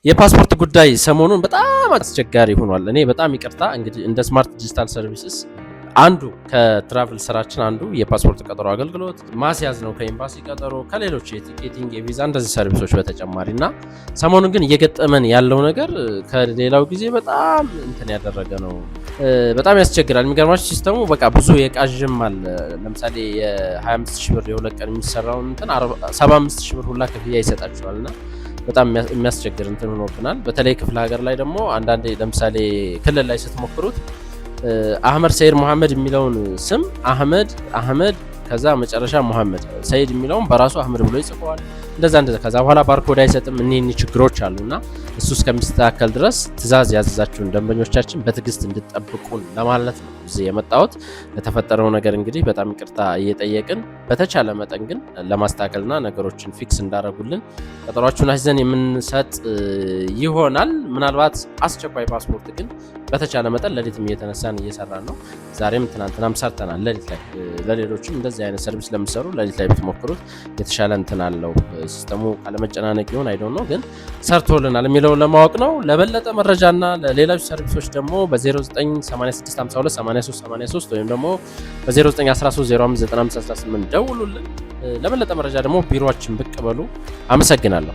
የፓስፖርት ጉዳይ ሰሞኑን በጣም አስቸጋሪ ሆኗል። እኔ በጣም ይቅርታ እንግዲህ እንደ ስማርት ዲጂታል ሰርቪስስ አንዱ ከትራቭል ስራችን አንዱ የፓስፖርት ቀጠሮ አገልግሎት ማስያዝ ነው፣ ከኤምባሲ ቀጠሮ፣ ከሌሎች የቲኬቲንግ የቪዛ እንደዚህ ሰርቪሶች በተጨማሪ እና ሰሞኑን ግን እየገጠመን ያለው ነገር ከሌላው ጊዜ በጣም እንትን ያደረገ ነው። በጣም ያስቸግራል። የሚገርማችሁ ሲስተሙ በቃ ብዙ የቃዥም አለ። ለምሳሌ የ25 ሺህ ብር የሁለት ቀን የሚሰራውን እንትን 75 ሺህ ብር ሁላ ክፍያ ይሰጣችኋል እና በጣም የሚያስቸግር እንትን ሆኖብናል። በተለይ ክፍለ ሀገር ላይ ደግሞ አንዳንዴ ለምሳሌ ክልል ላይ ስትሞክሩት አህመድ ሰይድ መሐመድ የሚለውን ስም አህመድ ከዛ መጨረሻ መሐመድ ሰይድ የሚለውን በራሱ አህመድ ብሎ ይጽፈዋል። እንደዛ ከዛ በኋላ ባርኮድ አይሰጥም። እኒህ ችግሮች አሉና እሱ እስከሚስተካከል ድረስ ትዕዛዝ ያዘዛችሁን ደንበኞቻችን በትዕግስት እንድጠብቁን ለማለት ነው እዚህ የመጣሁት። ለተፈጠረው ነገር እንግዲህ በጣም ይቅርታ እየጠየቅን በተቻለ መጠን ግን ለማስተካከልና ነገሮችን ፊክስ እንዳረጉልን ቀጠሯችሁን አስይዘን የምንሰጥ ይሆናል። ምናልባት አስቸኳይ ፓስፖርት ግን በተቻለ መጠን ሌሊትም እየተነሳን እየሰራን ነው። ዛሬም ትናንትናም ሰርተናል ሌሊት ላይ። ለሌሎችም እንደዚህ አይነት ሰርቪስ ለምሰሩ ሌሊት ላይ ብትሞክሩት የተሻለ እንትን አለው። ሲስተሙ ካለመጨናነቅ ይሆን አይዶን ነው ግን ሰርቶልናል የሚለውን ለማወቅ ነው። ለበለጠ መረጃና ለሌሎች ሰርቪሶች ደግሞ በ0986528383 ወይም ደግሞ በ0913059518 ደውሉልን። ለበለጠ መረጃ ደግሞ ቢሮአችን ብቅ በሉ። አመሰግናለሁ።